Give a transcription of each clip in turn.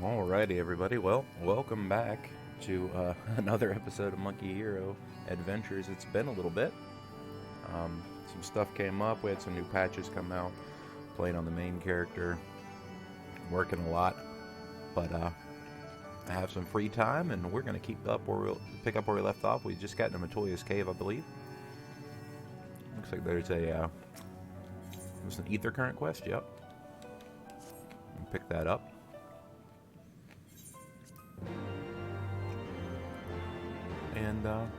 Alrighty, everybody. Well, welcome back to another episode of Monkey Hero Adventures. It's been a little bit. Some stuff came up. We had some new patches come out. Playing on the main character. Working a lot. But I have some free time, and we're going to pick up where we left off. We just got into Matoya's cave, I believe. Looks like there's an ether current quest. Yep. Pick that up. And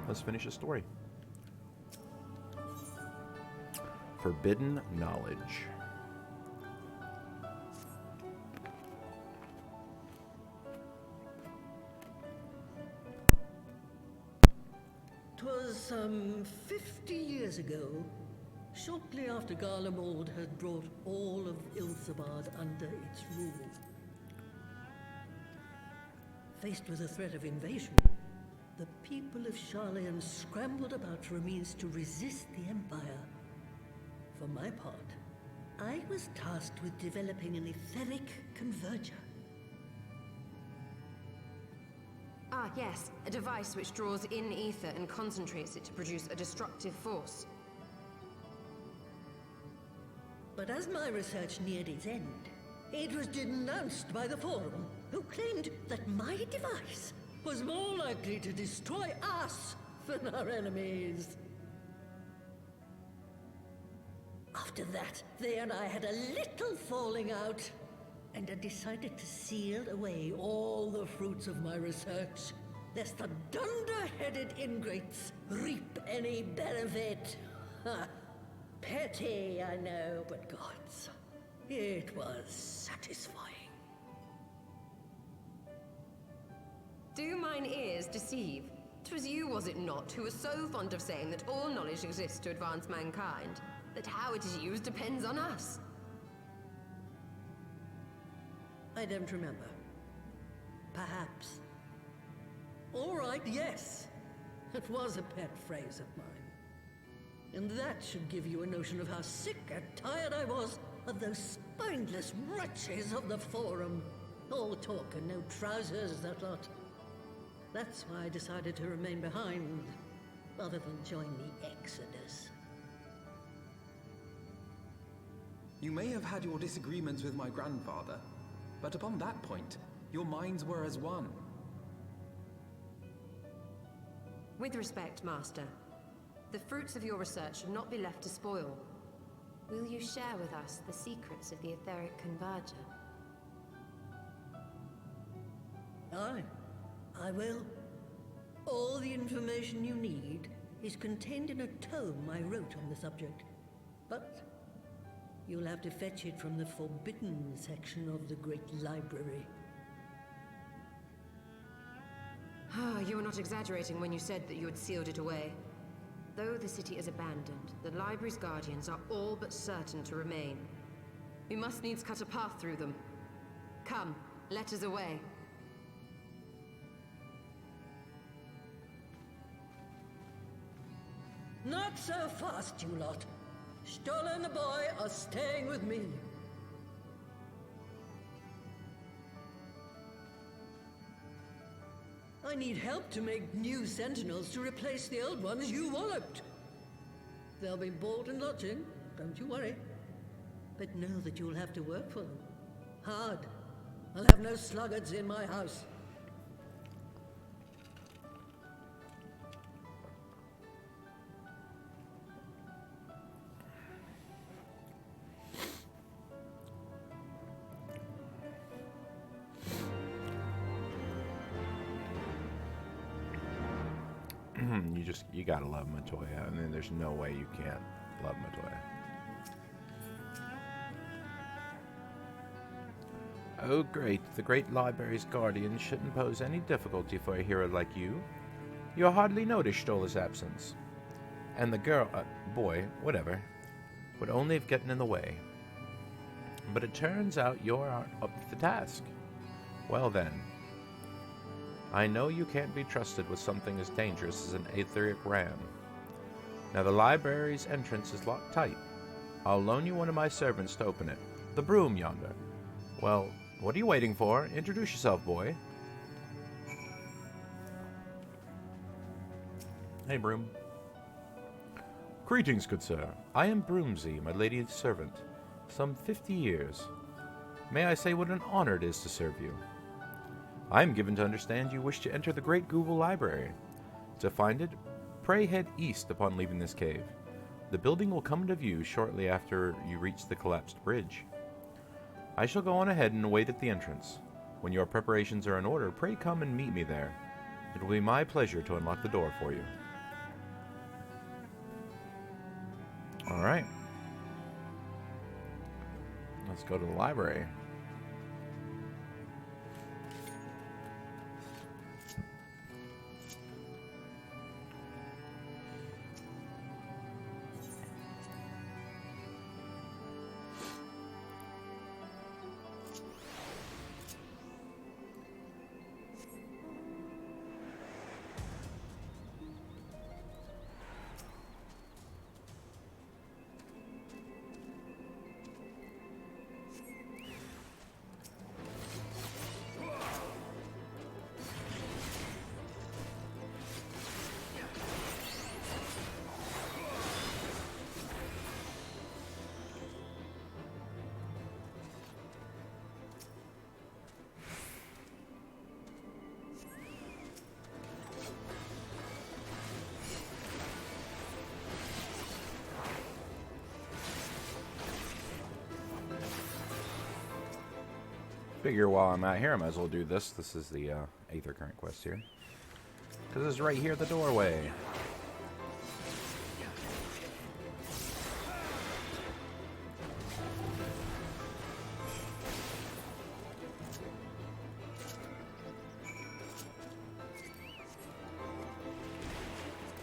let's finish the story. Forbidden Knowledge. 'Twas some 50 years ago, shortly after Garlemald had brought all of Ilsabard under its rule. Faced with the threat of invasion, the people of Sharlayan scrambled about for a means to resist the Empire. For my part, I was tasked with developing an atheric converger. Ah, yes, a device which draws in ether and concentrates it to produce a destructive force. But as my research neared its end, it was denounced by the Forum, who claimed that my device was more likely to destroy us than our enemies. After that, they and I had a little falling out, and I decided to seal away all the fruits of my research, lest the dunder-headed ingrates reap any benefit. Ha! Petty, I know, but gods, it was satisfying. Do mine ears deceive? 'Twas you, was it not, who was so fond of saying that all knowledge exists to advance mankind, that how it is used depends on us? I don't remember. Perhaps. All right, yes. It was a pet phrase of mine. And that should give you a notion of how sick and tired I was of those spineless wretches of the Forum. All talk and no trousers, that lot. That's why I decided to remain behind, rather than join the Exodus. You may have had your disagreements with my grandfather, but upon that point, your minds were as one. With respect, Master, the fruits of your research should not be left to spoil. Will you share with us the secrets of the atheric converger? Aye, I will. All the information you need is contained in a tome I wrote on the subject. But you'll have to fetch it from the forbidden section of the Great Library. Ah, you were not exaggerating when you said that you had sealed it away. Though the city is abandoned, the library's guardians are all but certain to remain. We must needs cut a path through them. Come, let us away. Not so fast, you lot. Stolla and the boy are staying with me. I need help to make new sentinels to replace the old ones you walloped. They'll be board and lodging, don't you worry. But know that you'll have to work for them. Hard. I'll have no sluggards in my house. You gotta love Matoya, and then there's no way you can't love Matoya. Oh great, the Great Library's guardian shouldn't pose any difficulty for a hero like you. You hardly noticed Stolla's absence. And the girl, boy, whatever, would only have gotten in the way. But it turns out you're up to the task. Well then, I know you can't be trusted with something as dangerous as an aetheric ram. Now the library's entrance is locked tight. I'll loan you one of my servants to open it. The broom yonder. Well, What are you waiting for? Introduce yourself, boy. Hey, Broom. Greetings, good sir. I am Broomsy, my lady's servant. Some 50 years. May I say what an honor it is to serve you? I am given to understand you wish to enter the Great Gubal Library. To find it, pray head east upon leaving this cave. The building will come into view shortly after you reach the collapsed bridge. I shall go on ahead and wait at the entrance. When your preparations are in order, pray come and meet me there. It will be my pleasure to unlock the door for you. Alright. Let's go to the library. Figure while I'm out here, I might as well do this. This is the Aether current quest here. Because it's right here at the doorway.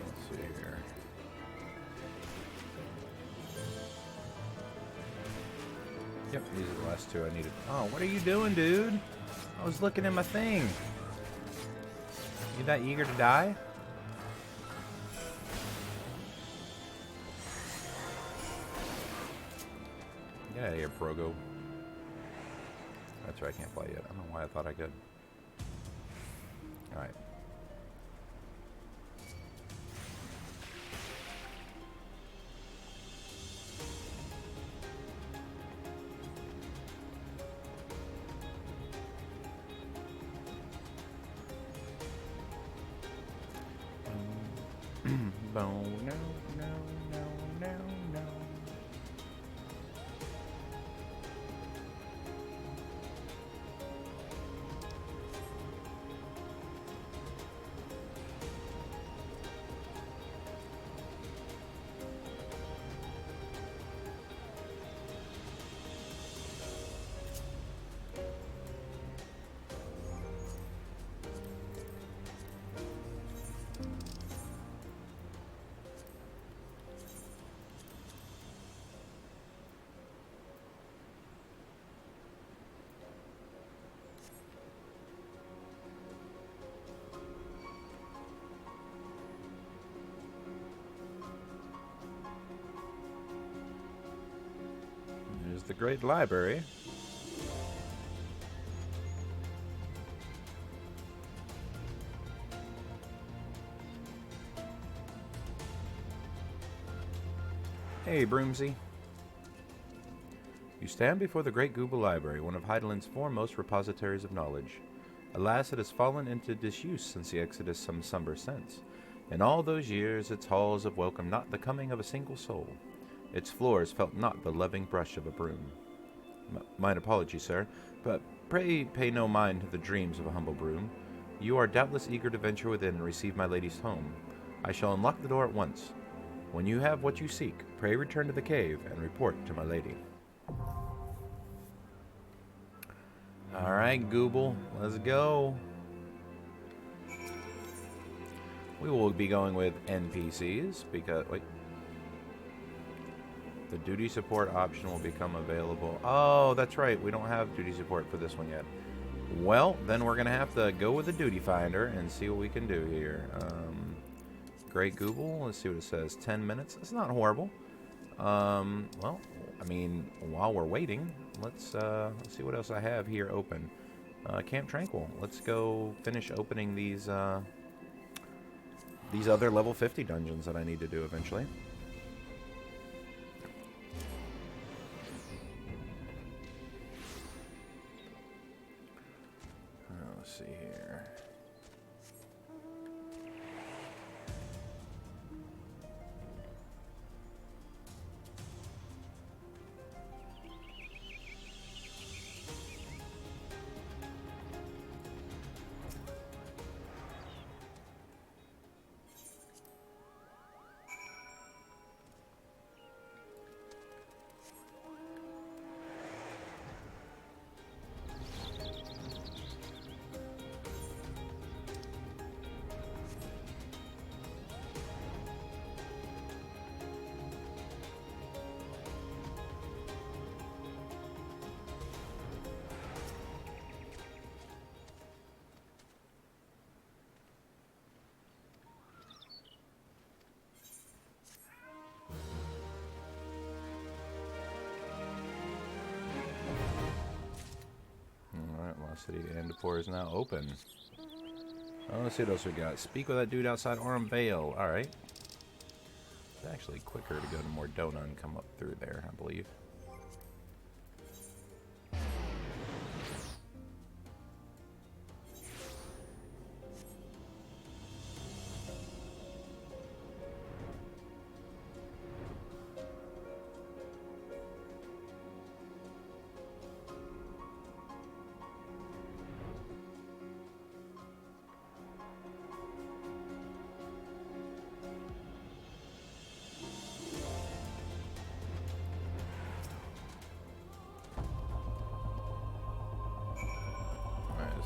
Let's see here. Yep, these are the last two I needed. Oh, what are you doing, dude? I was looking at my thing. You that eager to die? Get out of here, Progo. That's right, I can't play yet. I don't know why I thought I could. Alright. No, no, no, no, no, no. There's the Great Library. Hey, Broomsy. You stand before the Great Gubal Library, one of Heideland's foremost repositories of knowledge. Alas, it has fallen into disuse since the Exodus some somber since. In all those years, its halls have welcomed not the coming of a single soul. Its floors felt not the loving brush of a broom. Mine apologies, sir, but pray pay no mind to the dreams of a humble broom. You are doubtless eager to venture within and receive my lady's home. I shall unlock the door at once. When you have what you seek, pray return to the cave and report to my lady. Alright, Gubal, let's go. We will be going with NPCs because... wait. The duty support option will become available. Oh, that's right. We don't have duty support for this one yet. Well, then we're going to have to go with the duty finder and see what we can do here. Great Gubal. Let's see what it says. 10 minutes. It's not horrible. Well, I mean, while we're waiting, let's see what else I have here open. Camp Tranquil. Let's go finish opening these other level 50 dungeons that I need to do eventually. Let's see here. City of Andapur is now open. Oh, let's see what else we got. Speak with that dude outside Arm Vale. Alright. It's actually quicker to go to Mordona and come up through there, I believe.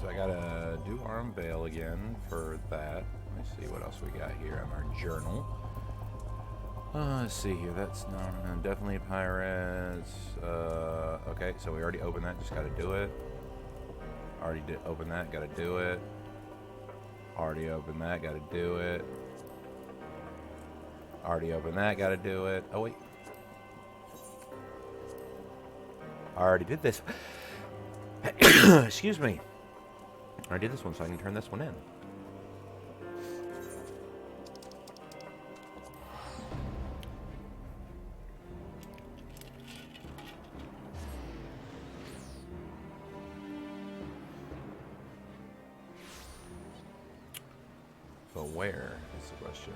So I gotta do Arm Vale again for that. Let me see what else we got here on our journal. Let's see here. That's not definitely pirates. Okay, so we already opened that. Just gotta do it. Already did open that. Gotta do it. Already opened that. Gotta do it. Already opened that. Gotta do it. Oh wait. I already did this. Excuse me. I did this one, so I can turn this one in. So where is the question?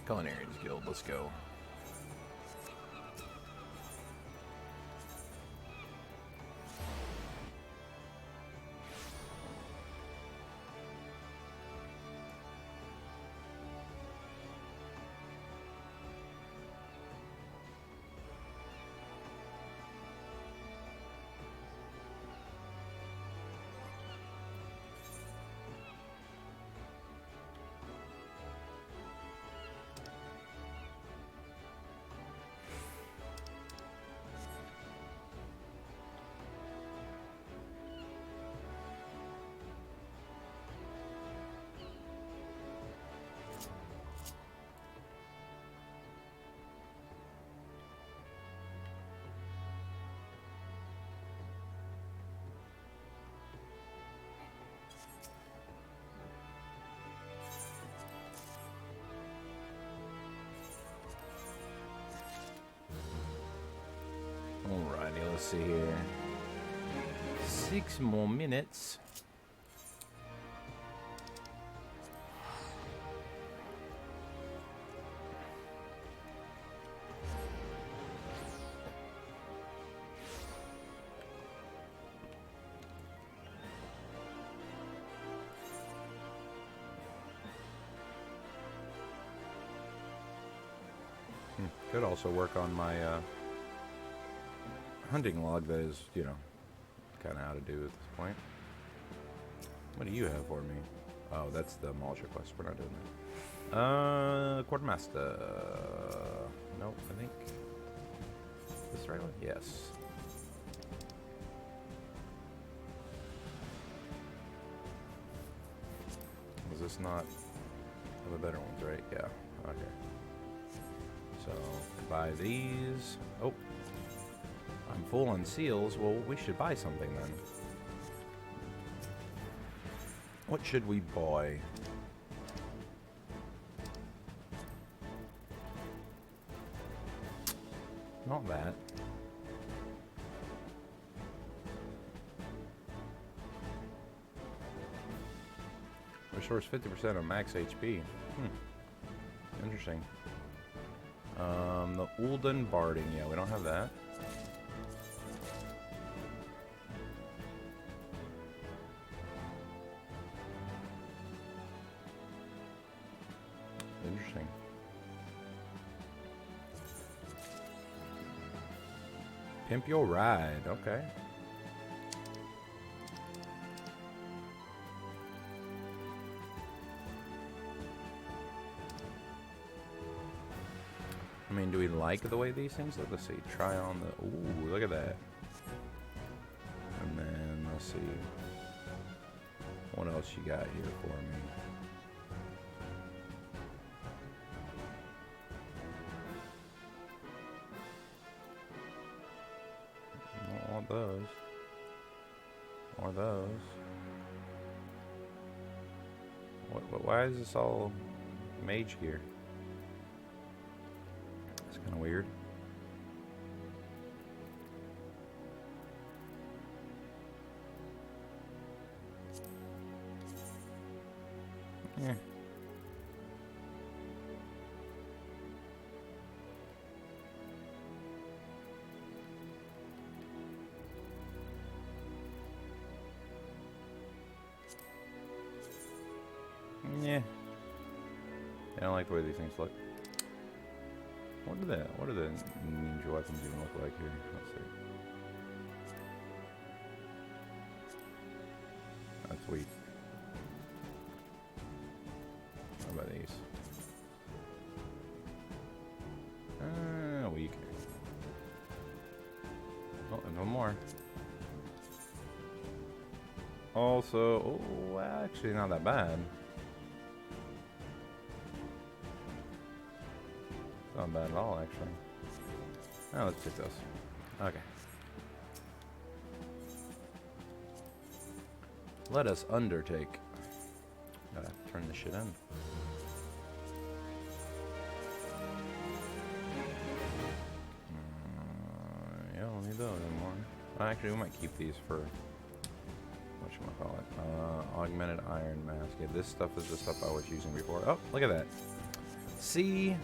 Culinarians Guild, let's go. Alrighty, let's see here. 6 more minutes. Could also work on my hunting log that is, you know, kind of how to do at this point. What do you have for me? Oh, that's the Malsha quest. We're not doing that. Quartermaster. Nope, I think. this the right one? Yes. Was this not one of the better ones, right? Yeah. Okay. So, buy these. Oh. I'm full on seals. Well, we should buy something then. What should we buy? Not that. Restores 50% of max HP. Interesting. The Ulden Barding. Yeah, we don't have that. Interesting. Pimp your ride. Okay. I mean, do we like the way these things look? Let's see. Try on the... Ooh, look at that. And then, let's see. What else you got here for me? I don't want those. Or those. Why is this all mage gear? Kind of weird. Yeah. Yeah. I don't like the way these things look. What do the ninja weapons even look like here? Let's see. That's weak. How about these? Weak. Oh, and one more. Also, oh, actually not that bad. Not bad at all, actually. Now let's pick this. Okay. Let us undertake. Gotta turn this shit in. Yeah, don't need those anymore. Actually, we might keep these for... whatchamacallit? Augmented iron mask. Yeah, this stuff is the stuff I was using before. Oh, look at that. See?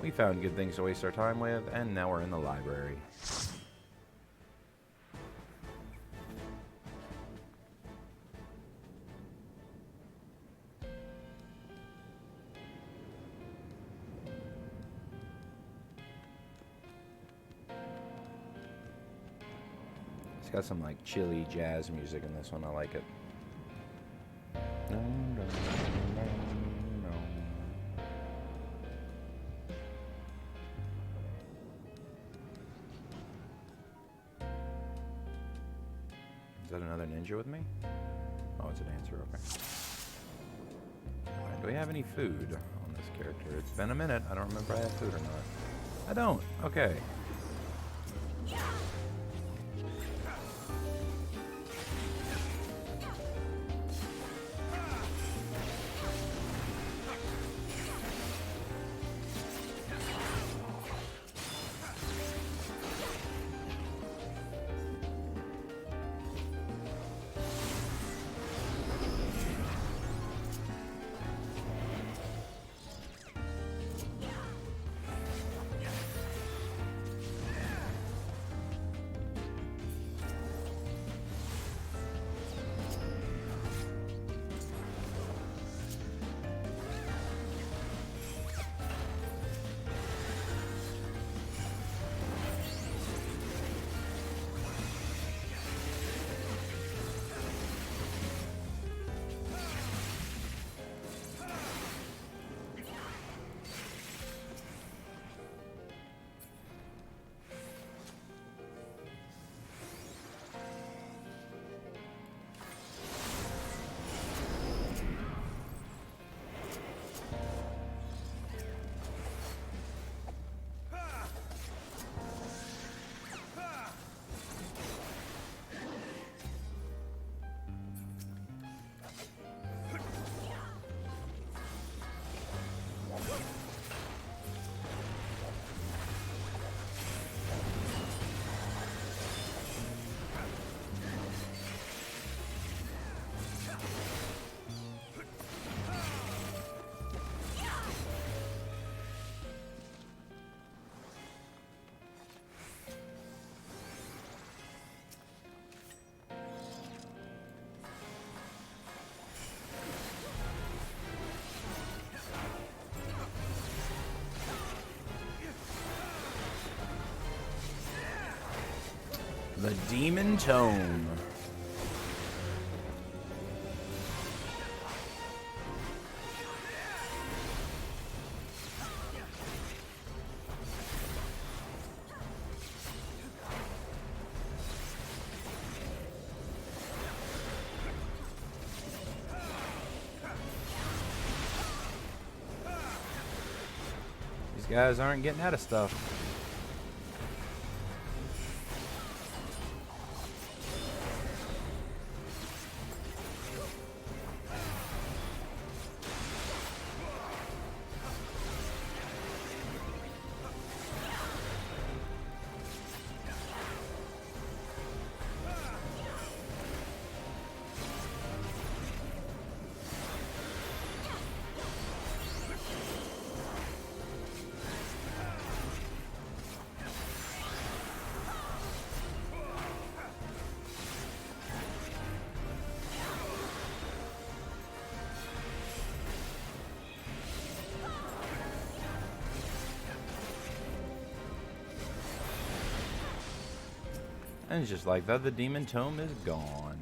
We found good things to waste our time with, and now we're in the library. It's got some like chilly jazz music in this one. I like it. Is that another ninja with me? Oh, it's a dancer, okay. Right, do we have any food on this character? It's been a minute. I don't remember if I have food or not. I don't. Okay. The Demon Tome. These guys aren't getting out of stuff. And just like that, the Demon Tome is gone.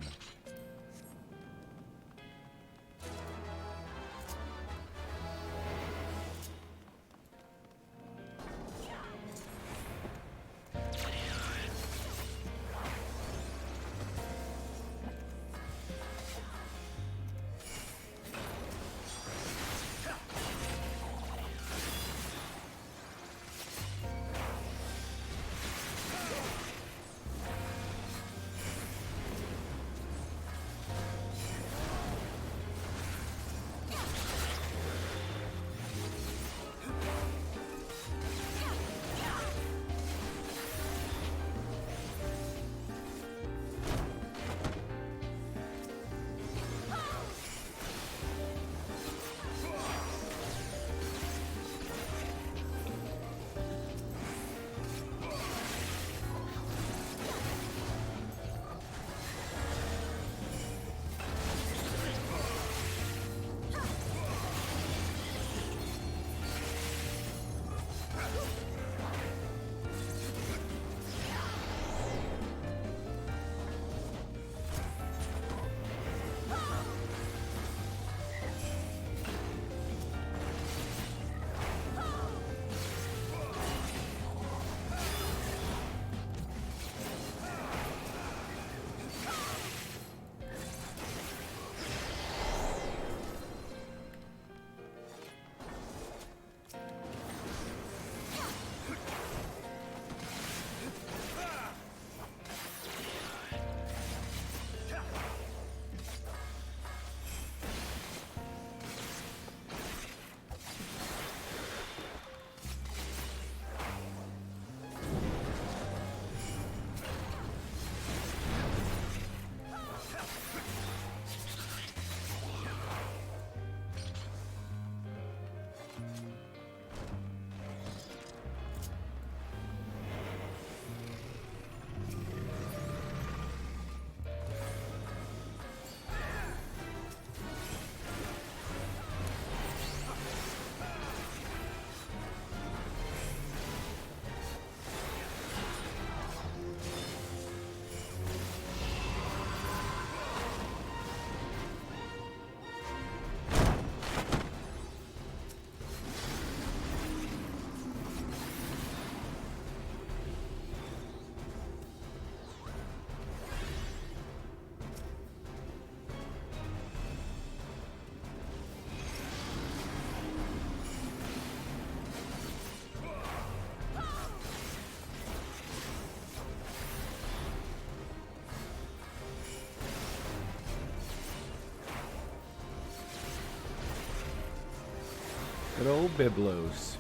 Good old Biblos.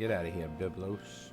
Get out of here, Biblos.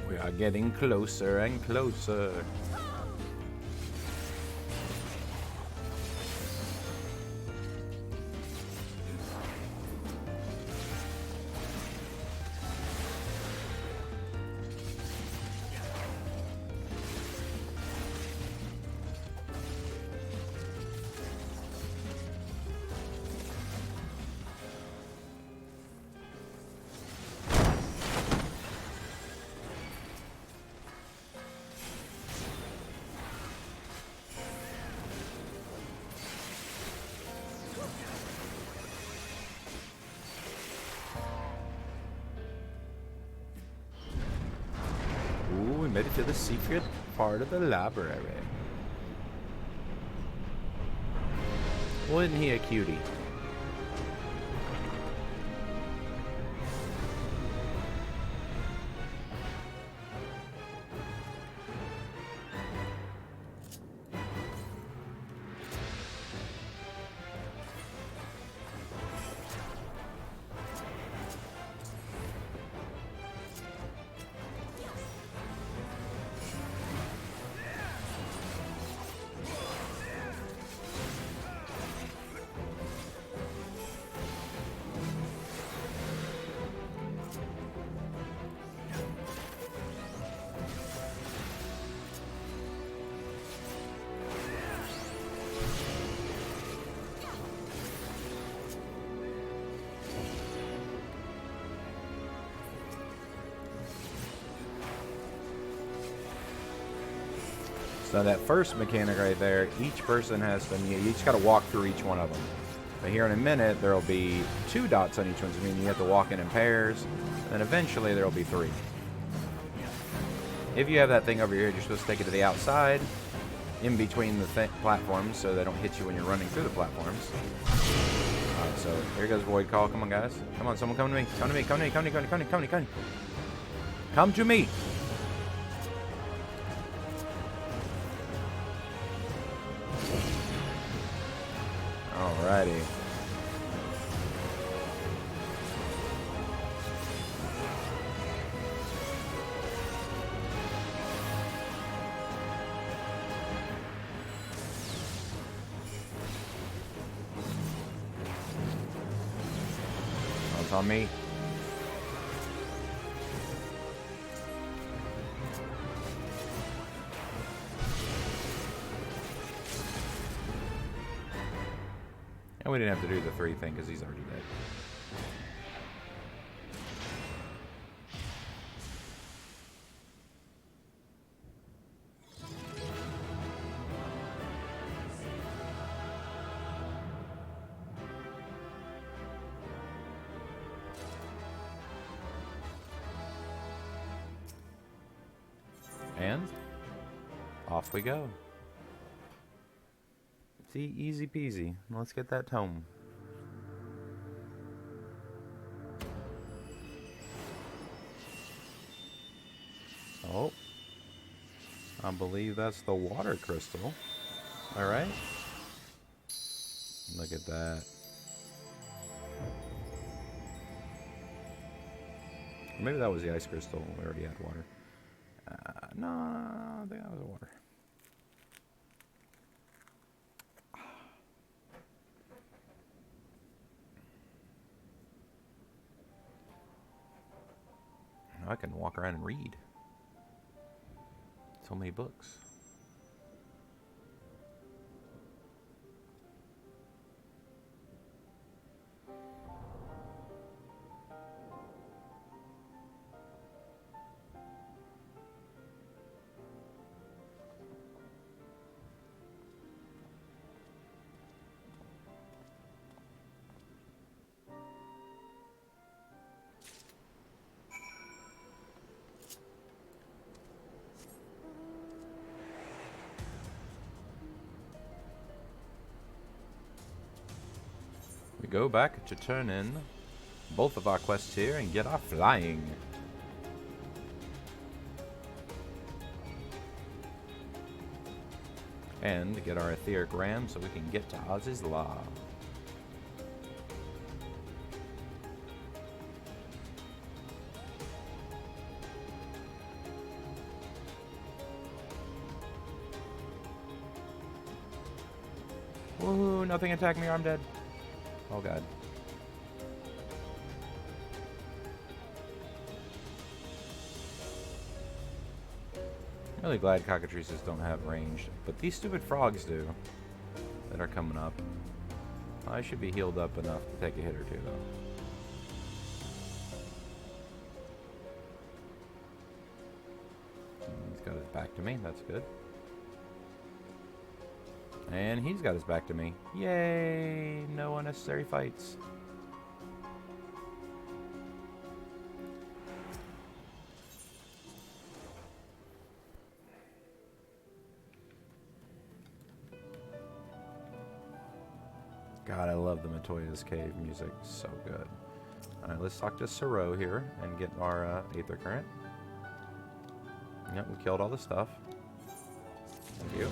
We are getting closer and closer. Ooh, we made it to the secret part of the library. Wasn't he a cutie? So that first mechanic right there, each person has to, you each got to walk through each one of them. But here in a minute, there will be 2 dots on each one, so meaning you have to walk in pairs, and then eventually there will be 3. If you have that thing over here, you're supposed to take it to the outside, in between the platforms, so they don't hit you when you're running through the platforms. Alright, so here goes Void Call. Come on, guys. Come on, someone come to me. Come to me, come to me, come to me, come to me, come to me, come to me. Come to me! Alrighty. Oh, it's on me. And we didn't have to do the 3 thing because he's already dead. And off we go. See, easy peasy. Let's get that tome. Oh. I believe that's the water crystal. Alright. Look at that. Maybe that was the ice crystal. We already had water. No, I think that was water. I can walk around and read. So many books. We go back to turn in both of our quests here and get our flying. And get our atheric ram so we can get to Azys Lla. Woohoo, nothing attacked me or I'm dead. Oh god. I'm really glad cockatrices don't have range, but these stupid frogs do that are coming up. I should be healed up enough to take a hit or two though. He's got his back to me, that's good. And he's got his back to me. Yay! No unnecessary fights. God, I love the Matoya's Cave music. So good. Alright, let's talk to Siro here and get our Aether Current. Yep, we killed all the stuff. Thank you.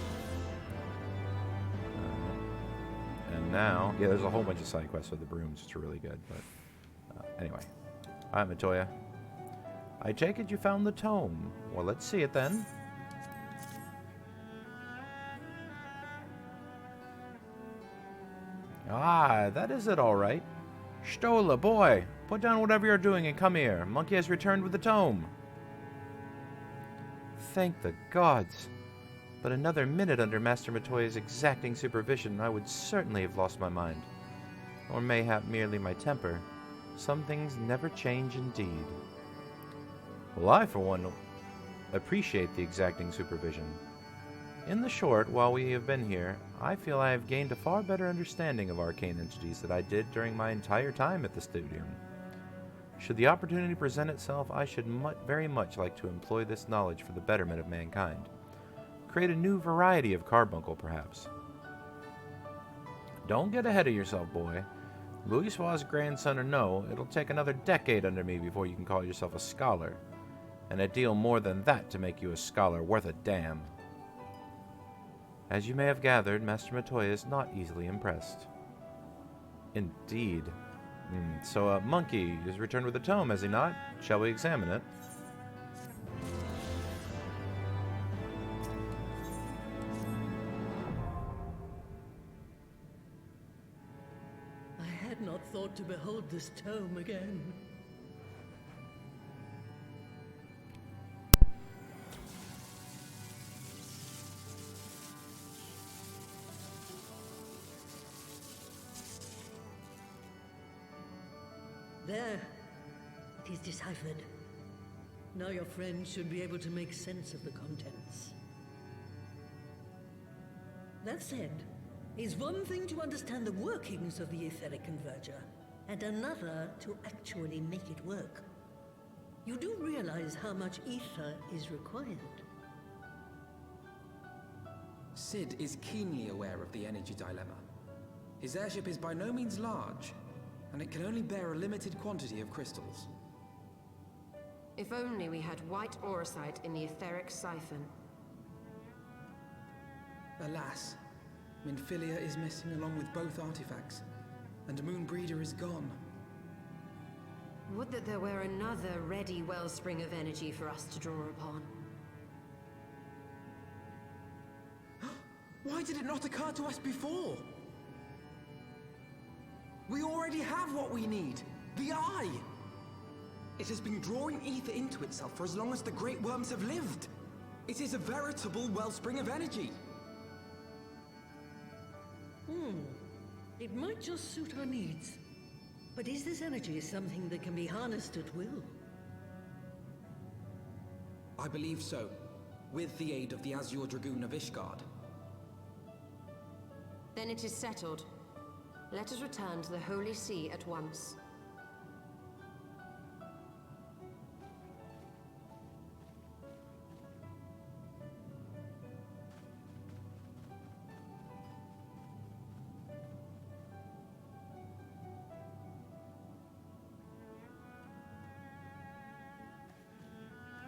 And now, yeah, there's a whole bunch of side quests with the brooms, which are really good. But anyway, alright, Matoya. I take it you found the tome. Well, let's see it then. Ah, that is it, all right. Stola, boy, put down whatever you're doing and come here. Monkey has returned with the tome. Thank the gods. But another minute under Master Matoya's exacting supervision, I would certainly have lost my mind. Or mayhap merely my temper. Some things never change indeed. Well, I, for one, appreciate the exacting supervision. In the short, while we have been here, I feel I have gained a far better understanding of arcane entities than I did during my entire time at the studium. Should the opportunity present itself, I should very much like to employ this knowledge for the betterment of mankind. Create a new variety of carbuncle, perhaps. Don't get ahead of yourself, boy. Louiswa's grandson or no, it'll take another decade under me before you can call yourself a scholar. And a deal more than that to make you a scholar worth a damn. As you may have gathered, Master Matoya is not easily impressed. Indeed. So, Monkey is returned with a tome, has he not? Shall we examine it? I had not thought to behold this tome again. There. It is deciphered. Now your friend should be able to make sense of the contents. That said, it's one thing to understand the workings of the atheric converger, and another to actually make it work. You do realize how much ether is required. Sid is keenly aware of the energy dilemma. His airship is by no means large, and it can only bear a limited quantity of crystals. If only we had white auracite in the etheric siphon. Alas, Minfilia is missing along with both artifacts, and Moonbreeder is gone. Would that there were another ready wellspring of energy for us to draw upon. Why did it not occur to us before? We already have what we need! The Eye! It has been drawing ether into itself for as long as the Great Worms have lived. It is a veritable wellspring of energy. It might just suit our needs. But is this energy something that can be harnessed at will? I believe so, with the aid of the Azure Dragoon of Ishgard. Then it is settled. Let us return to the Holy See at once.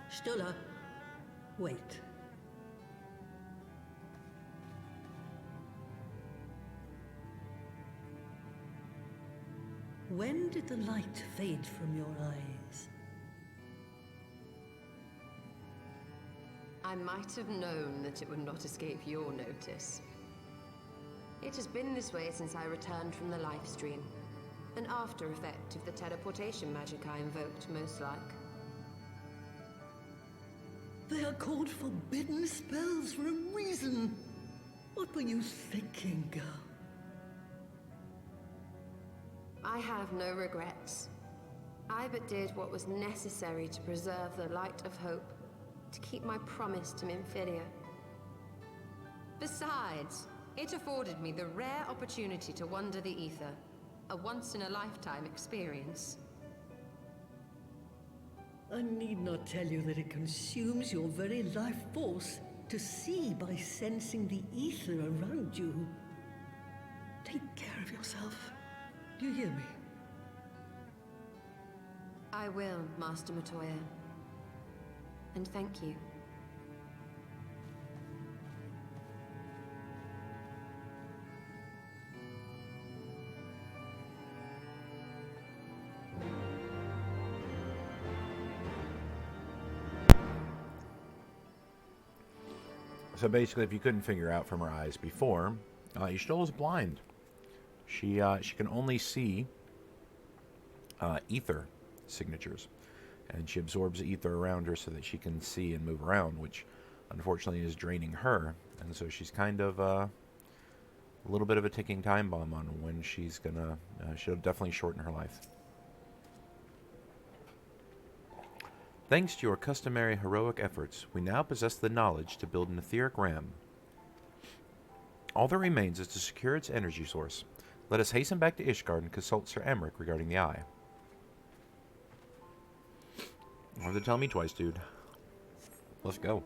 Stola, wait. When did the light fade from your eyes? I might have known that it would not escape your notice. It has been this way since I returned from the life stream. An after effect of the teleportation magic I invoked, most like. They are called forbidden spells for a reason. What were you thinking, girl? I have no regrets. I but did what was necessary to preserve the light of hope, to keep my promise to Minfilia. Besides, it afforded me the rare opportunity to wander the ether, a once-in-a-lifetime experience. I need not tell you that it consumes your very life force to see by sensing the ether around you. Take care of yourself. Do you hear me? I will, Master Matoya. And thank you. So basically, if you couldn't figure out from her eyes before, Y'shtola's blind. She can only see ether signatures, and she absorbs ether around her so that she can see and move around, which unfortunately is draining her. And so she's kind of a little bit of a ticking time bomb on when she's gonna. She'll definitely shorten her life. Thanks to your customary heroic efforts, we now possess the knowledge to build an etheric ram. All that remains is to secure its energy source. Let us hasten back to Ishgard and consult Sir Emmerich regarding the eye. You don't have to tell me twice, dude. Let's go.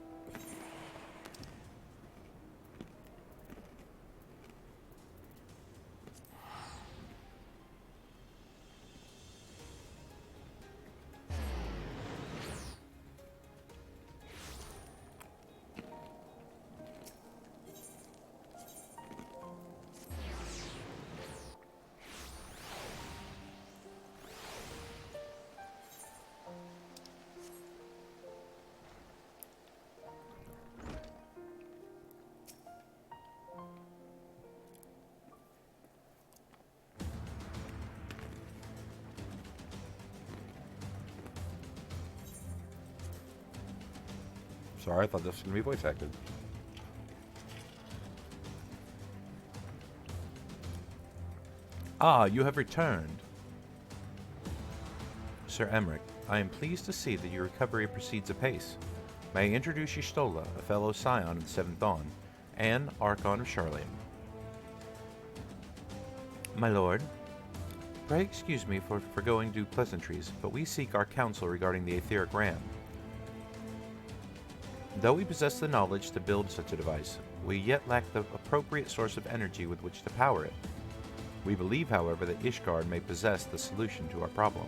Sorry, I thought this was going to be voice acted. Ah, you have returned. Sir Emmerich, I am pleased to see that your recovery proceeds apace. May I introduce Y'shtola, a fellow scion of the Seventh Dawn, and Archon of Charlian. My lord, pray excuse me for forgoing due pleasantries, but we seek our counsel regarding the etheric ram. Though we possess the knowledge to build such a device, we yet lack the appropriate source of energy with which to power it. We believe, however, that Ishgard may possess the solution to our problem.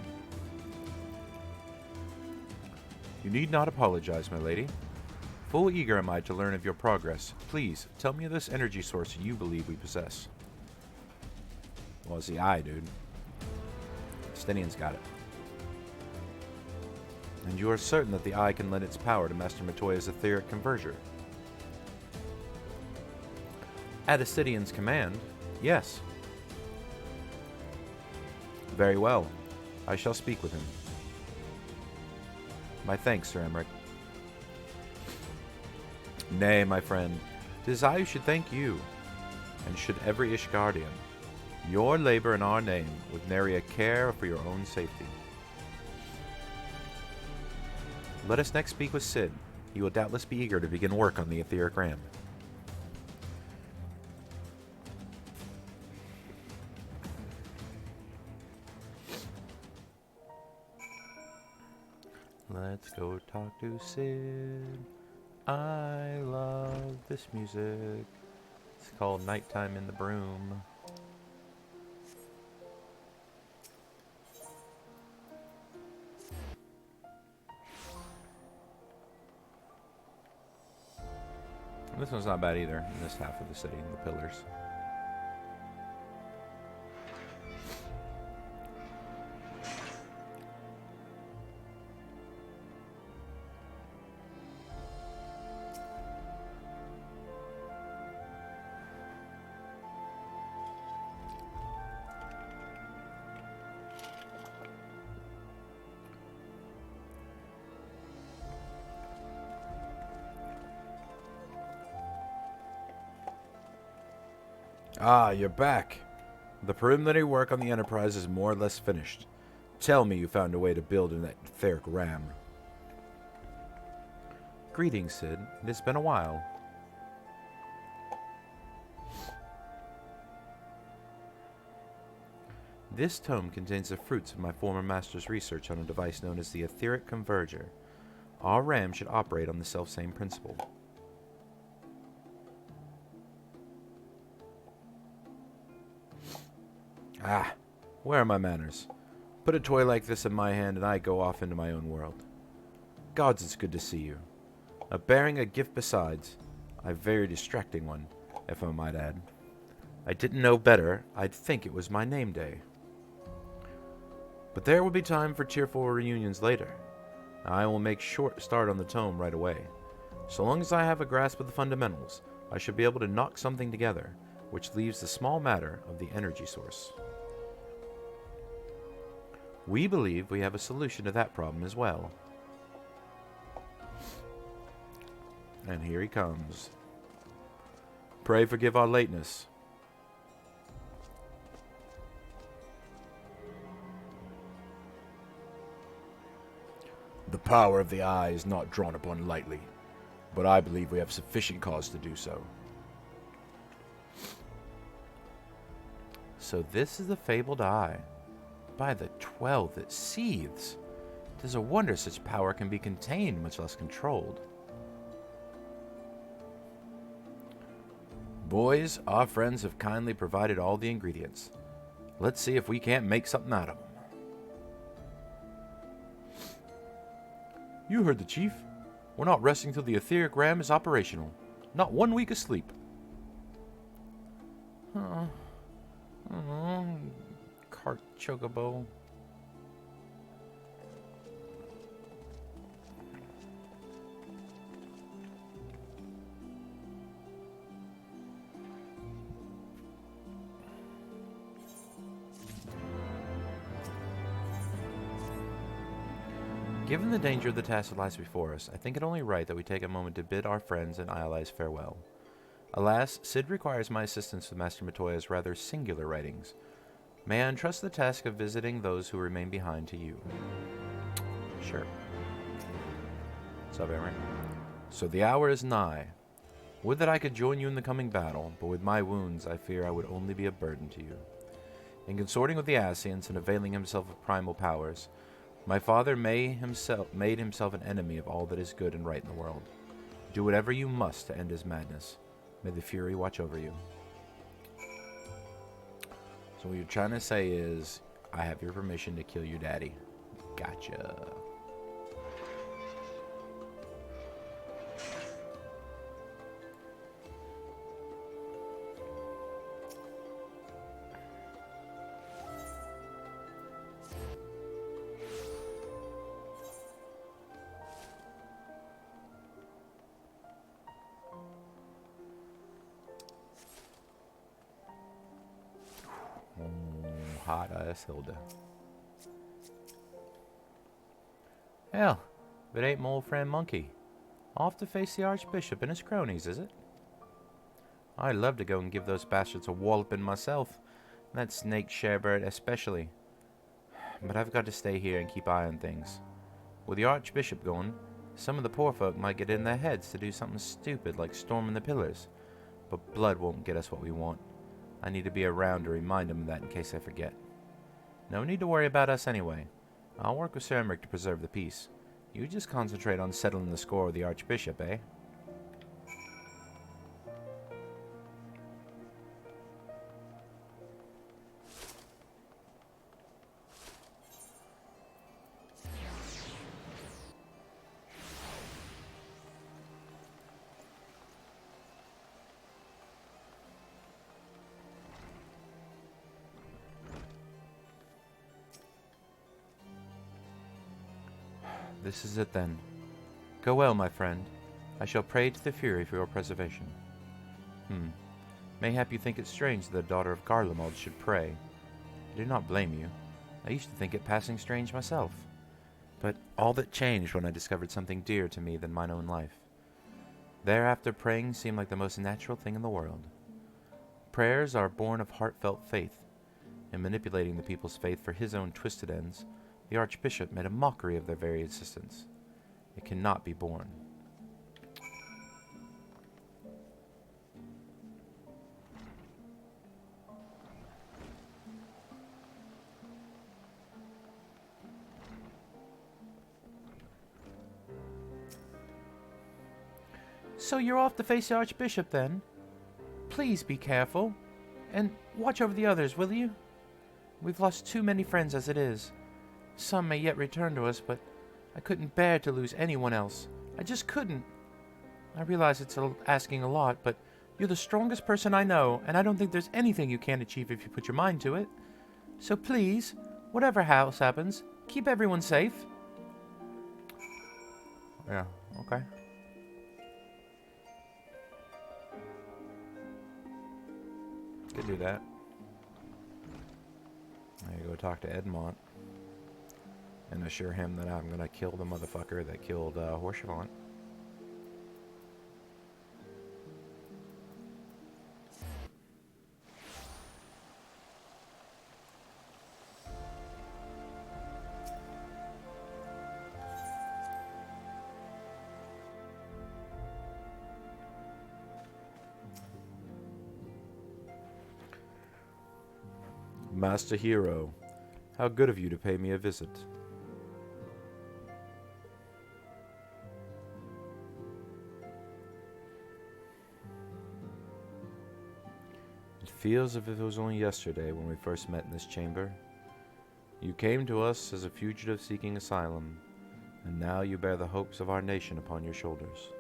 You need not apologize, my lady. Full eager am I to learn of your progress. Please, tell me of this energy source you believe we possess. Well, it's the eye, dude. Stenian's got it. And you are certain that the eye can lend its power to Master Matoya's etheric converger? At Astidian's command, yes. Very well. I shall speak with him. My thanks, Sir Emmerich. Nay, my friend, 'tis I who should thank you, and should every Ishgardian. Your labor in our name with nary a care for your own safety. Let us next speak with Cid. He will doubtless be eager to begin work on the etheric ram. Let's go talk to Cid. I love this music. It's called Nighttime in the Broom. This one's not bad either, in this half of the city, the pillars. Ah, you're back. The preliminary work on the Enterprise is more or less finished. Tell me you found a way to build an etheric ram. Greetings, Cid. It has been a while. This tome contains the fruits of my former master's research on a device known as the Atheric Converger. Our ram should operate on the selfsame principle. Ah, where are my manners? Put a toy like this in my hand and I go off into my own world. Gods, it's good to see you. Bearing a gift besides, a very distracting one, if I might add. I didn't know better, I'd think it was my name day. But there will be time for tearful reunions later. I will make short start on the tome right away. So long as I have a grasp of the fundamentals, I should be able to knock something together, which leaves the small matter of the energy source. We believe we have a solution to that problem as well. And here he comes. Pray forgive our lateness. The power of the eye is not drawn upon lightly, but I believe we have sufficient cause to do so. So this is the fabled eye. By the 12 that seethes. 'Tis a wonder such power can be contained, much less controlled. Boys, our friends have kindly provided all the ingredients. Let's see if we can't make something out of them. You heard the chief. We're not resting till the etheric ram is operational. Not 1 week of sleep. Cart chocobo. Given the danger of the task that lies before us, I think it only right that we take a moment to bid our friends and allies farewell. Alas, Cid requires my assistance with Master Matoya's rather singular writings. May I entrust the task of visiting those who remain behind to you? Sure. What's up, Emery? So the hour is nigh. Would that I could join you in the coming battle, but with my wounds I fear I would only be a burden to you. In consorting with the Asians and availing himself of primal powers, my father made himself an enemy of all that is good and right in the world. Do whatever you must to end his madness. May the Fury watch over you. So what you're trying to say is, I have your permission to kill your daddy. Gotcha. Hot ass Hilda. Hell, if it ain't my old friend Monkey. Off to face the Archbishop and his cronies, is it? I'd love to go and give those bastards a walloping myself. That snake Sharebird especially. But I've got to stay here and keep eye on things. With the Archbishop gone, some of the poor folk might get in their heads to do something stupid like storming the pillars. But blood won't get us what we want. I need to be around to remind them of that in case I forget. No need to worry about us anyway. I'll work with Sir Emmerich to preserve the peace. You just concentrate on settling the score with the Archbishop, eh? This is it then. Go well, my friend. I shall pray to the Fury for your preservation. Mayhap you think it strange that the daughter of Garlemald should pray. I do not blame you. I used to think it passing strange myself. But all that changed when I discovered something dearer to me than mine own life. Thereafter praying seemed like the most natural thing in the world. Prayers are born of heartfelt faith. In manipulating the people's faith for his own twisted ends, the Archbishop made a mockery of their very existence. It cannot be borne. So you're off to face the Archbishop, then? Please be careful, and watch over the others, will you? We've lost too many friends as it is. Some may yet return to us, but I couldn't bear to lose anyone else. I just couldn't. I realize it's asking a lot, but you're the strongest person I know, and I don't think there's anything you can't achieve if you put your mind to it. So please, whatever else happens, keep everyone safe. Yeah, okay. Could do that. I go talk to Edmont and assure him that I'm gonna kill the motherfucker that killed Horshavant. Master Hero, how good of you to pay me a visit. It feels as if it was only yesterday when we first met in this chamber. You came to us as a fugitive seeking asylum, and now you bear the hopes of our nation upon your shoulders.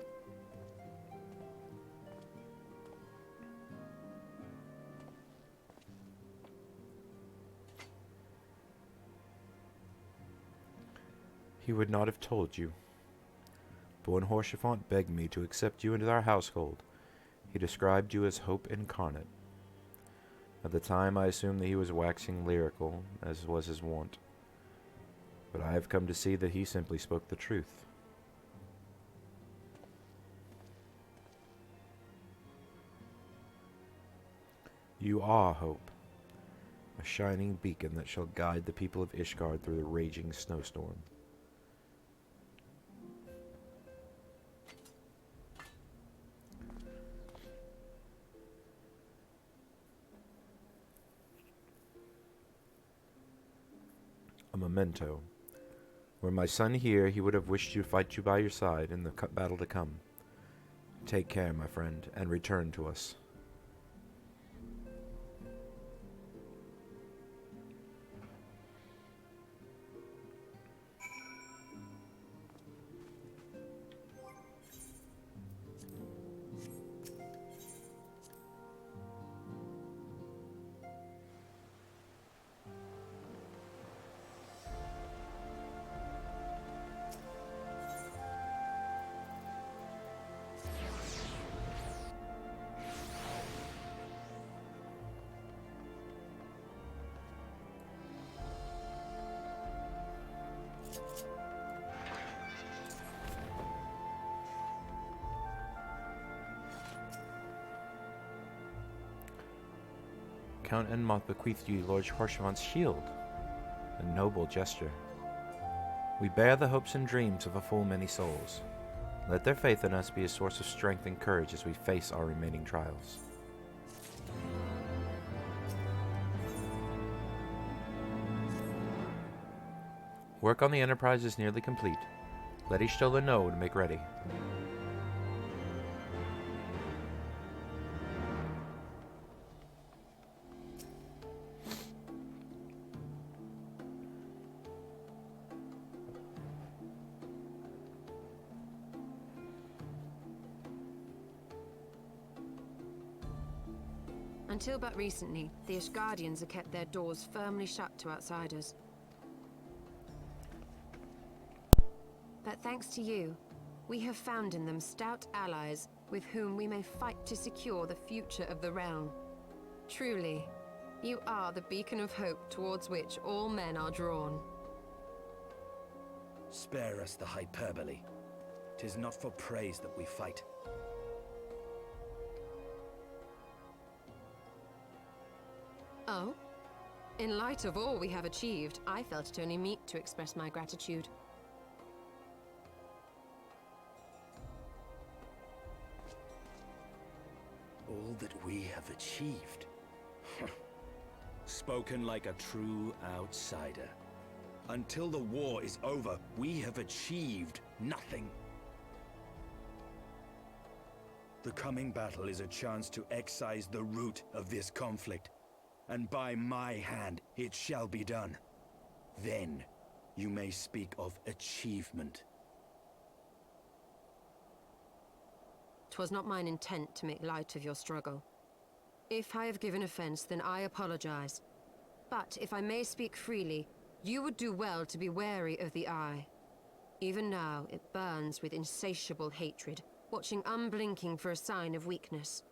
He would not have told you. But when Horshavant begged me to accept you into our household, he described you as hope incarnate. At the time I assumed that he was waxing lyrical, as was his wont. But I have come to see that he simply spoke the truth. You are hope, a shining beacon that shall guide the people of Ishgard through the raging snowstorm. A memento. Were my son here, he would have wished to fight you by your side in the battle to come. Take care, my friend, and return to us. Count Enmoth bequeathed you Lord Horshvant's shield. A noble gesture. We bear the hopes and dreams of a full many souls. Let their faith in us be a source of strength and courage as we face our remaining trials. Work on the Enterprise is nearly complete. Let Y'shtola know to make ready. Until but recently, the Ashgardians have kept their doors firmly shut to outsiders. But thanks to you, we have found in them stout allies with whom we may fight to secure the future of the realm. Truly, you are the beacon of hope towards which all men are drawn. Spare us the hyperbole. 'Tis not for praise that we fight. Oh? In light of all we have achieved, I felt it only meet to express my gratitude. All that we have achieved. Spoken like a true outsider. Until the war is over, we have achieved nothing. The coming battle is a chance to excise the root of this conflict. And by my hand, it shall be done. Then, you may speak of achievement. 'Twas not mine intent to make light of your struggle. If I have given offense, then I apologize. But if I may speak freely, you would do well to be wary of the Eye. Even now, it burns with insatiable hatred, watching unblinking for a sign of weakness.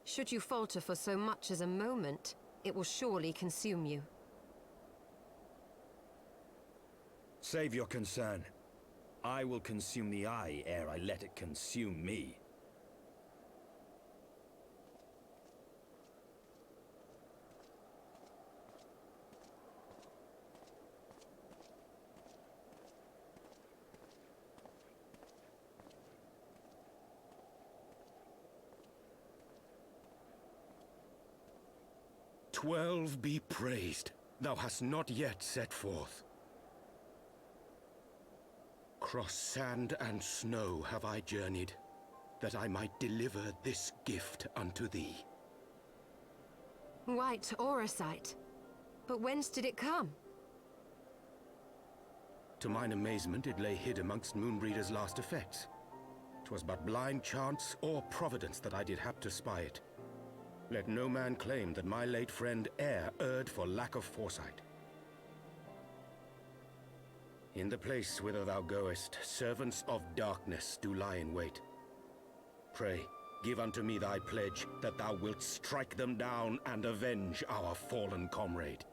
Should you falter for so much as a moment, it will surely consume you. Save your concern. I will consume the Eye ere I let it consume me. "12 be praised, thou hast not yet set forth. Cross sand and snow have I journeyed, that I might deliver this gift unto thee." White Auracite. But whence did it come? To mine amazement, it lay hid amongst Moonbreeder's last effects. 'Twas but blind chance or providence that I did hap to spy it. Let no man claim that my late friend e'er erred for lack of foresight. In the place whither thou goest, servants of darkness do lie in wait. Pray, give unto me thy pledge that thou wilt strike them down and avenge our fallen comrade.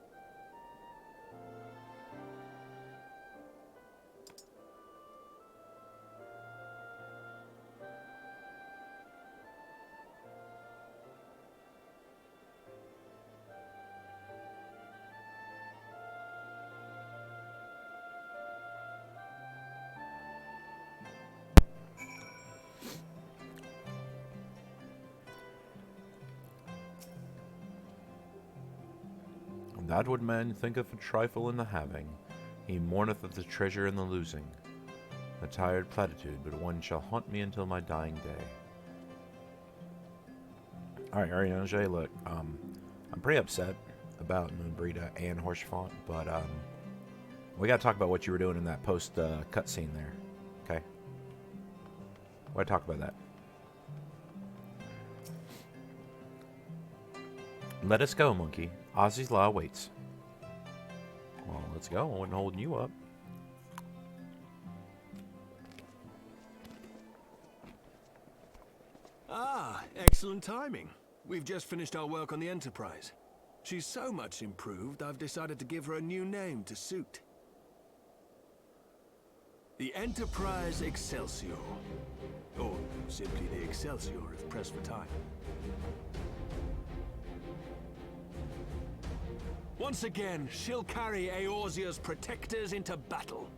That would man thinketh a trifle in the having, he mourneth of the treasure in the losing. A tired platitude, but one shall haunt me until my dying day. Alright, Ariane, look, I'm pretty upset about Moonbreeder and Horshvant, but we gotta talk about what you were doing in that post cutscene there. Okay? We gotta talk about that. Let us go, monkey. Azys Lla waits. Well, let's go. I wasn't holding you up. Ah, excellent timing. We've just finished our work on the Enterprise. She's so much improved, I've decided to give her a new name to suit. The Enterprise Excelsior. Or simply the Excelsior if pressed for time. Once again, she'll carry Eorzea's protectors into battle.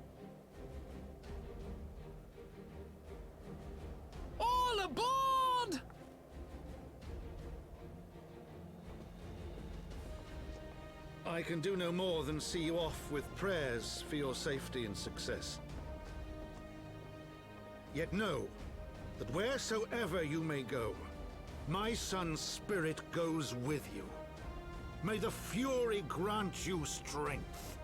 All aboard! I can do no more than see you off with prayers for your safety and success. Yet know that wheresoever you may go, my son's spirit goes with you. May the Fury grant you strength.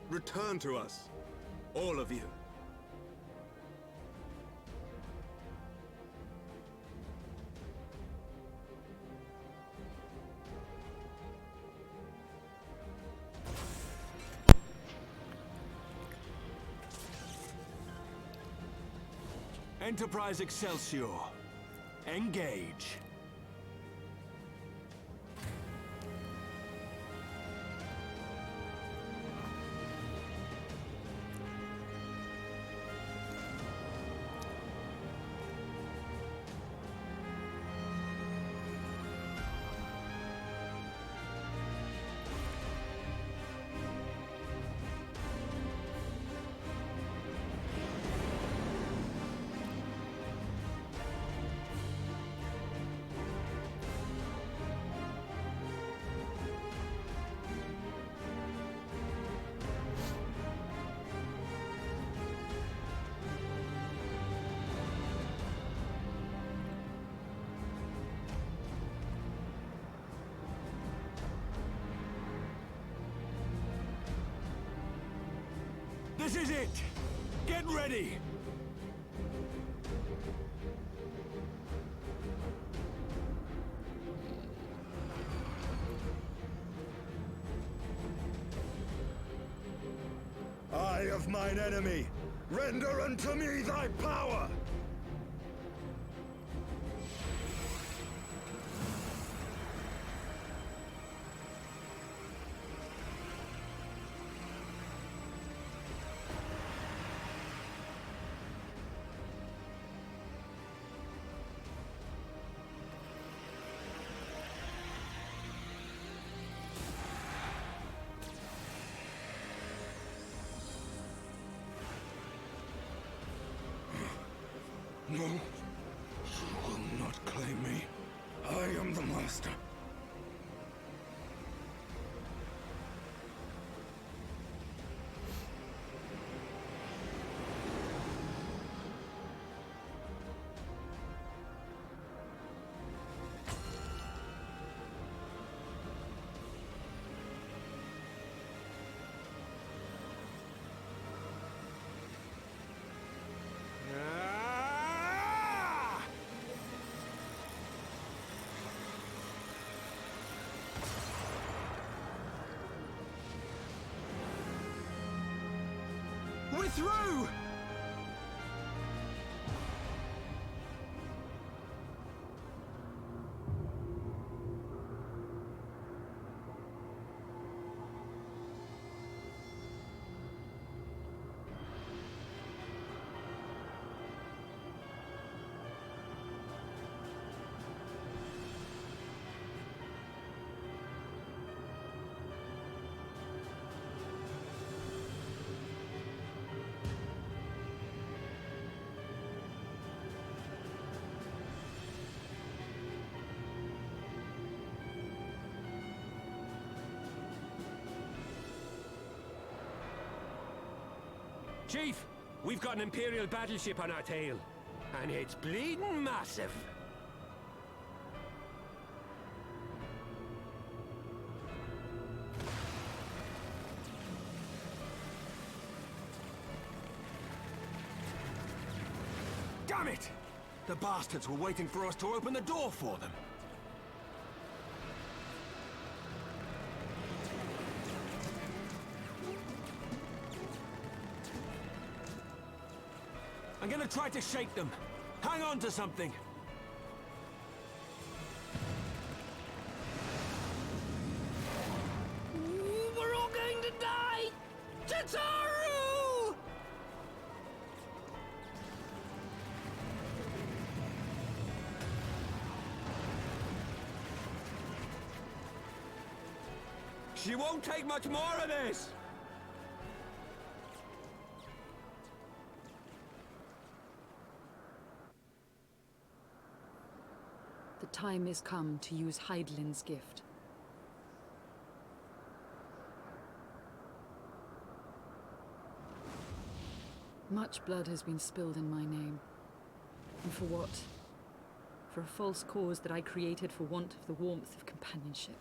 Return to us, all of you. Enterprise Excelsior. Engage. This is it! Get ready! Eye of mine enemy, render unto me thy power! No, you will not claim me. I am the Master. We're through! Chief, we've got an Imperial battleship on our tail. And it's bleeding massive. Damn it! The bastards were waiting for us to open the door for them. I'm gonna try to shake them. Hang on to something. We're all going to die! Tataru! She won't take much more of this! The time is come to use Hydaelyn's gift. Much blood has been spilled in my name. And for what? For a false cause that I created for want of the warmth of companionship.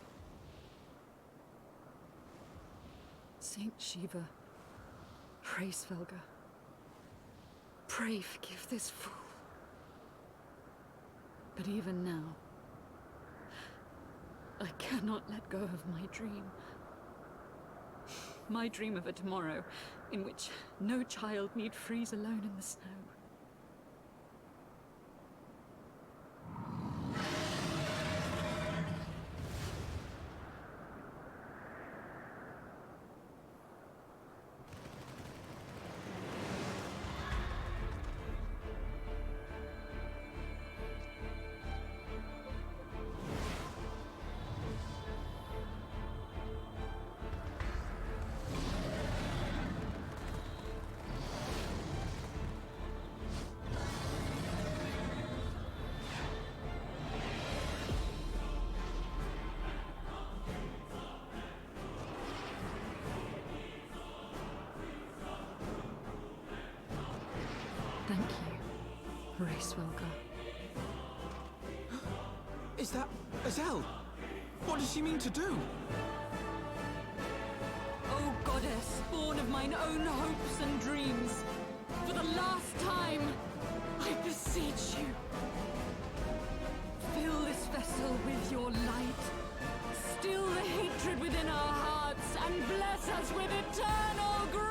Saint Shiva, pray Svelga. Pray forgive this fool. But even now, I cannot let go of my dream. My dream of a tomorrow in which no child need freeze alone in the snow. Thank you, Svelga. Is that Azys? What does she mean to do? O goddess, born of mine own hopes and dreams, for the last time, I beseech you. Fill this vessel with your light. Still the hatred within our hearts, and bless us with eternal grace!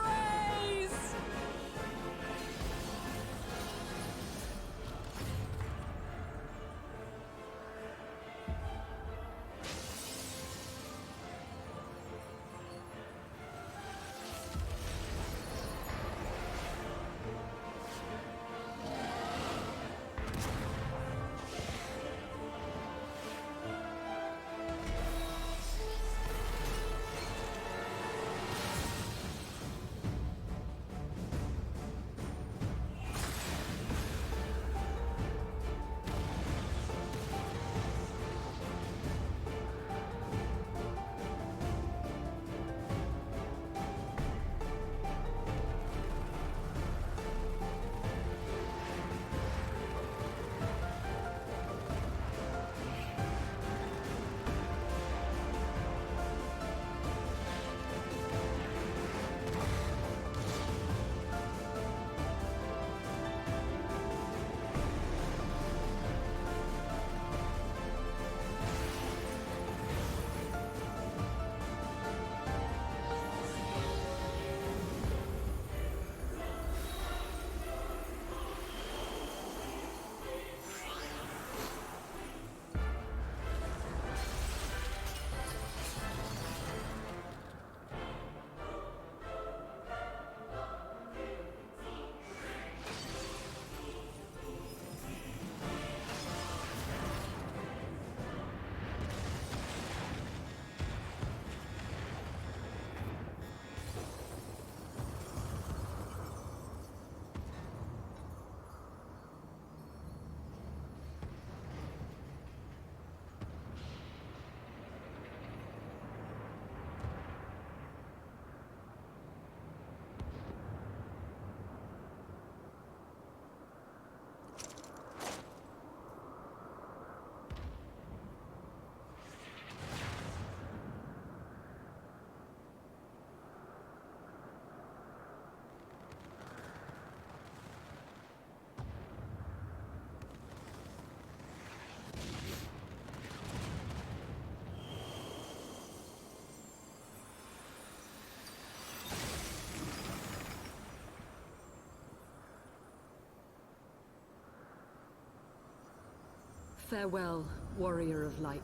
Farewell, warrior of light.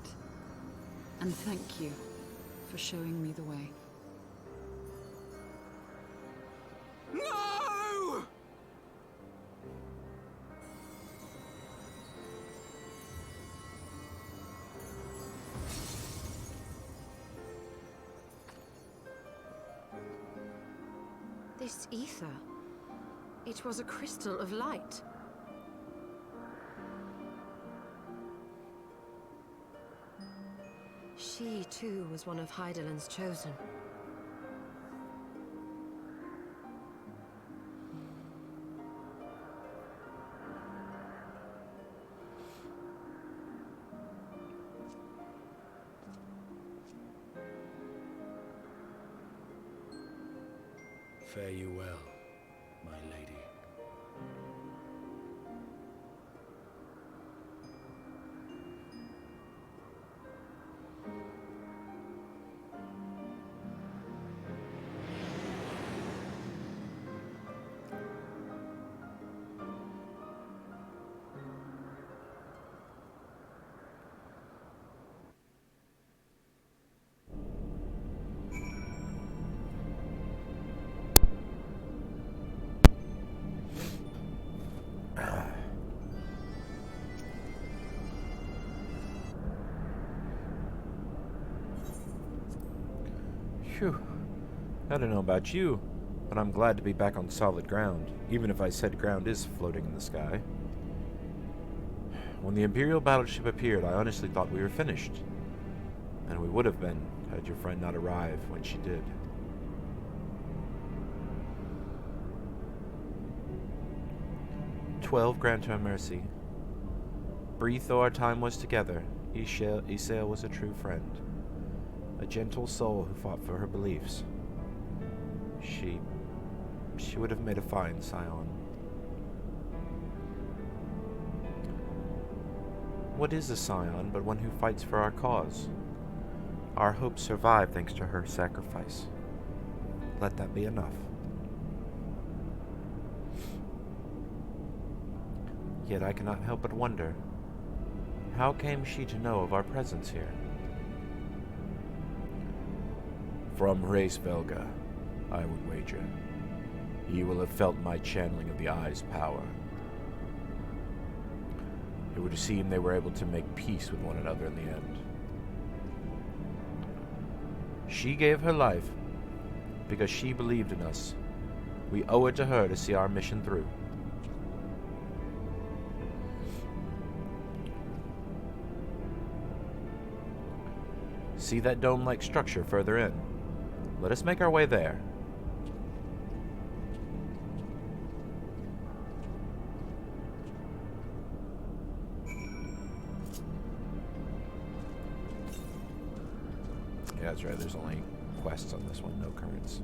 And thank you for showing me the way. No! This ether. It was a crystal of light. She, too, was one of Hydaelyn's chosen. Fare you well, my lady. Phew. I don't know about you, but I'm glad to be back on solid ground, even if I said ground is floating in the sky. When the Imperial battleship appeared, I honestly thought we were finished. And we would have been, had your friend not arrived when she did. "12 grant her mercy. Brief though our time was together, Yssael was a true friend. A gentle soul who fought for her beliefs. She would have made a fine scion." What is a scion but one who fights for our cause? Our hopes survive thanks to her sacrifice. Let that be enough. Yet I cannot help but wonder, how came she to know of our presence here? "From Race Velga, I would wager. He will have felt my channeling of the Eye's power. It would seem they were able to make peace with one another in the end. She gave her life because she believed in us. We owe it to her to see our mission through." See that dome-like structure further in? Let us make our way there. Yeah, that's right. There's only quests on this one, no currents.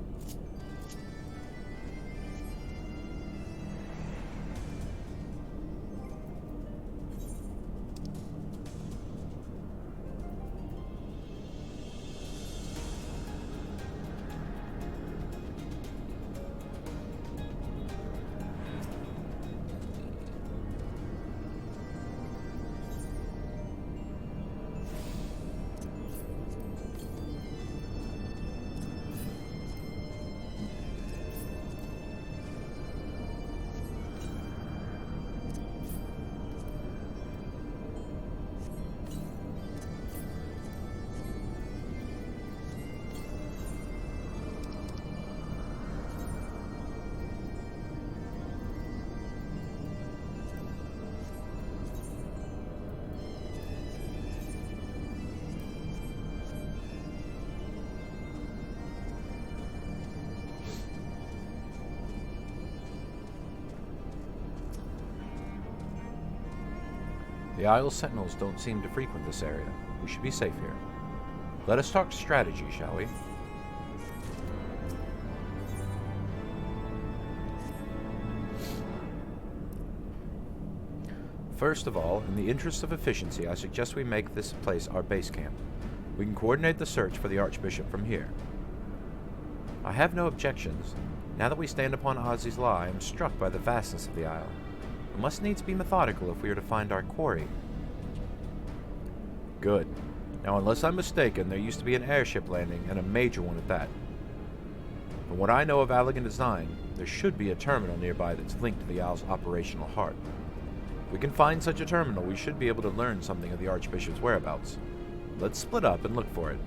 The Isle Sentinels don't seem to frequent this area. We should be safe here. Let us talk strategy, shall we? First of all, in the interest of efficiency, I suggest we make this place our base camp. We can coordinate the search for the Archbishop from here. I have no objections. Now that we stand upon Azys Lla, I am struck by the vastness of the isle. We must needs be methodical if we are to find our quarry. Good. Now, unless I'm mistaken, there used to be an airship landing, and a major one at that. From what I know of Allagan design, there should be a terminal nearby that's linked to the Isle's operational heart. If we can find such a terminal, we should be able to learn something of the Archbishop's whereabouts. Let's split up and look for it.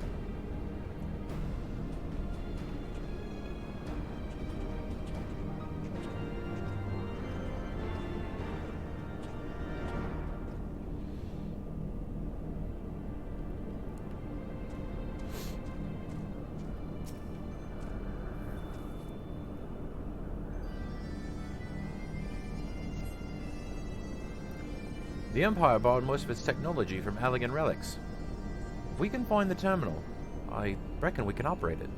The Empire borrowed most of its technology from Allegan relics. If we can find the terminal, I reckon we can operate it.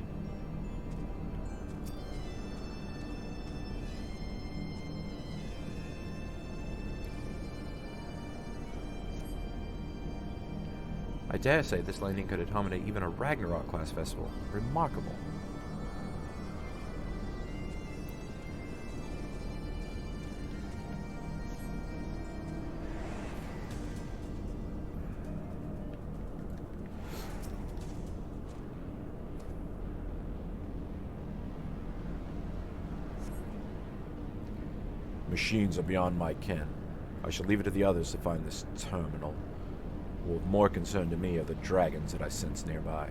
I dare say this landing could accommodate even a Ragnarok-class vessel. Remarkable. Machines are beyond my ken. I shall leave it to the others to find this terminal. What more concern to me are the dragons that I sense nearby.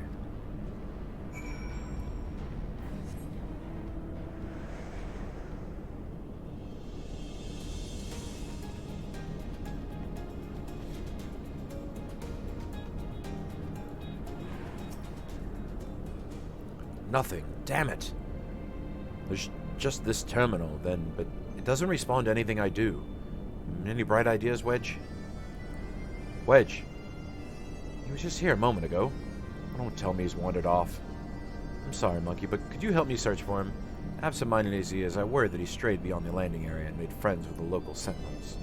Nothing. Damn it. There's just this terminal, then, but it doesn't respond to anything I do. Any bright ideas, Wedge? Wedge? He was just here a moment ago. Don't tell me he's wandered off. I'm sorry, Monkey, but could you help me search for him? Absent-minded as he is, I worry that he strayed beyond the landing area and made friends with the local sentinels.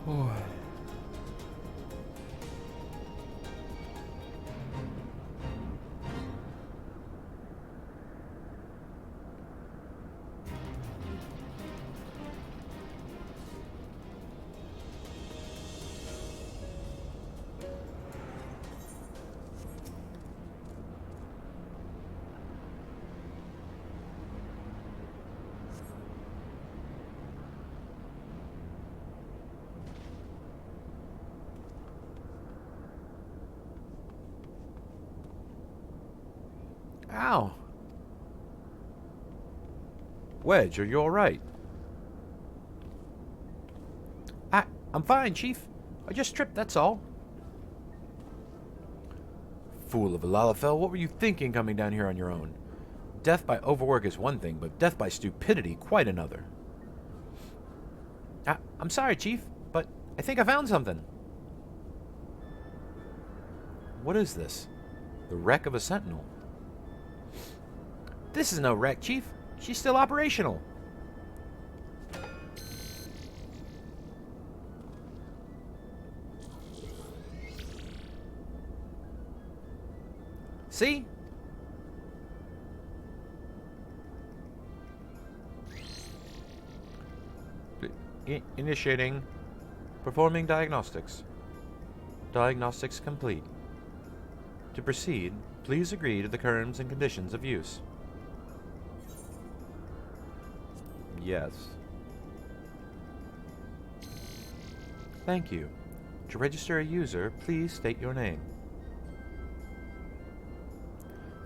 Oh. Ow! Wedge, are you alright? I'm fine, Chief. I just tripped, that's all. Fool of a Lalafell, what were you thinking coming down here on your own? Death by overwork is one thing, but death by stupidity quite another. I'm sorry, Chief, but I think I found something. What is this? The wreck of a sentinel. This is no wreck, Chief. She's still operational. See? Initiating. Performing diagnostics. Diagnostics complete. To proceed, please agree to the terms and conditions of use. Yes. Thank you. To register a user, please state your name.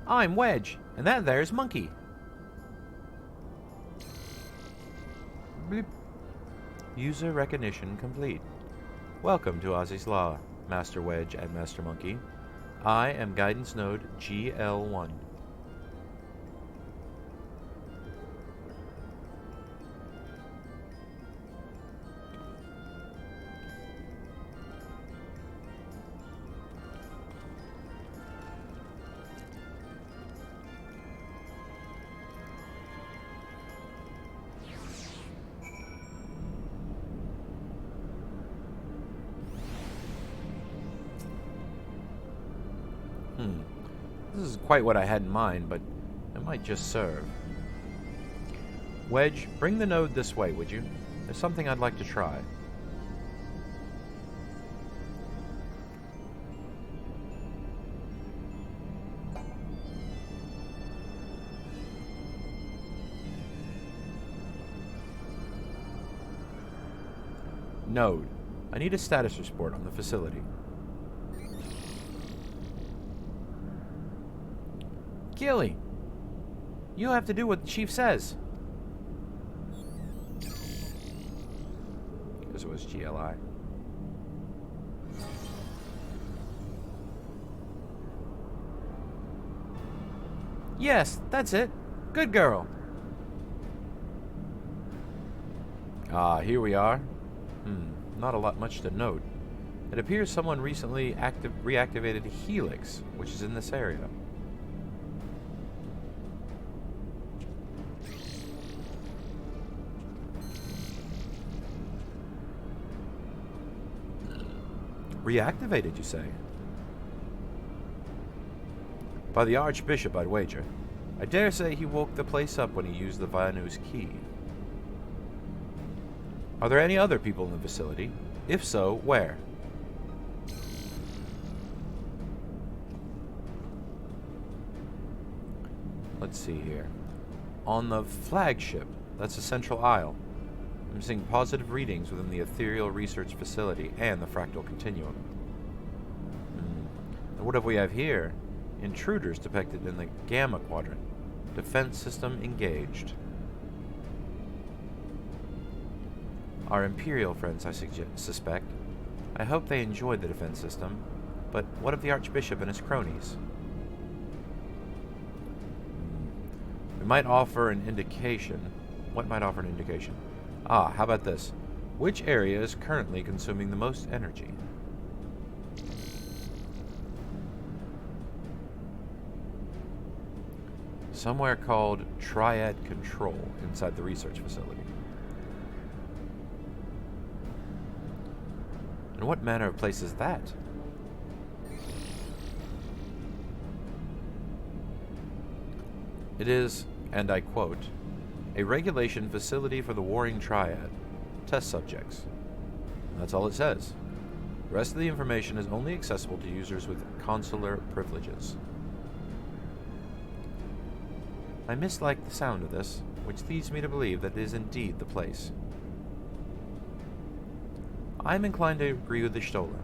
I'm Wedge, and that there's Monkey. Bleep. User recognition complete. Welcome to Azys Lla, Master Wedge and Master Monkey. I am Guidance Node GL1. This is quite what I had in mind, but it might just serve. Wedge, bring the node this way, would you? There's something I'd like to try. Node, I need a status report on the facility. Gilly, you have to do what the chief says. as it was GLI. Yes, that's it. Good girl. Ah, here we are. Not a lot much to note. It appears someone recently reactivated Helix, which is in this area. Reactivated, you say? By the Archbishop, I'd wager. I dare say he woke the place up when he used the Vanu's key. Are there any other people in the vicinity? If so, where? Let's see here. On the flagship, that's the central aisle. I'm seeing positive readings within the ethereal research facility and the fractal continuum. And what do we have here? Intruders depicted in the Gamma Quadrant. Defense system engaged. Our Imperial friends, I suspect. I hope they enjoyed the defense system, but what of the Archbishop and his cronies? We might offer an indication. What might offer an indication? Ah, how about this? Which area is currently consuming the most energy? Somewhere called Triad Control inside the research facility. And what manner of place is that? It is, and I quote, a regulation facility for the Warring Triad. Test subjects. That's all it says. The rest of the information is only accessible to users with consular privileges. I mislike the sound of this, which leads me to believe that it is indeed the place. I am inclined to agree with the Stola.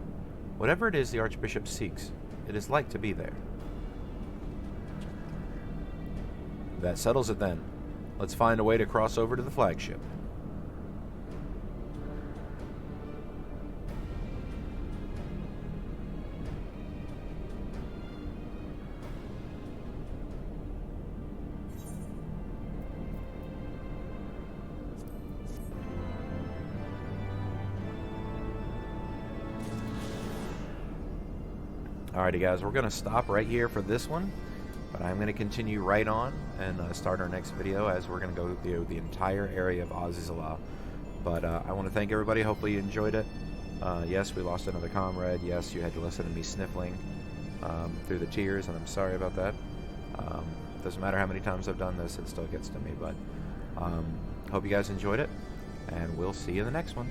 Whatever it is the Archbishop seeks, it is like to be there. That settles it then. Let's find a way to cross over to the flagship. Alrighty guys, we're going to stop right here for this one, but I'm going to continue right on and start our next video as we're going to go through the entire area of Azys Lla. But I want to thank everybody, hopefully you enjoyed it. Yes, we lost another comrade, yes, you had to listen to me sniffling through the tears, and I'm sorry about that. Doesn't matter how many times I've done this, it still gets to me, but hope you guys enjoyed it, and we'll see you in the next one.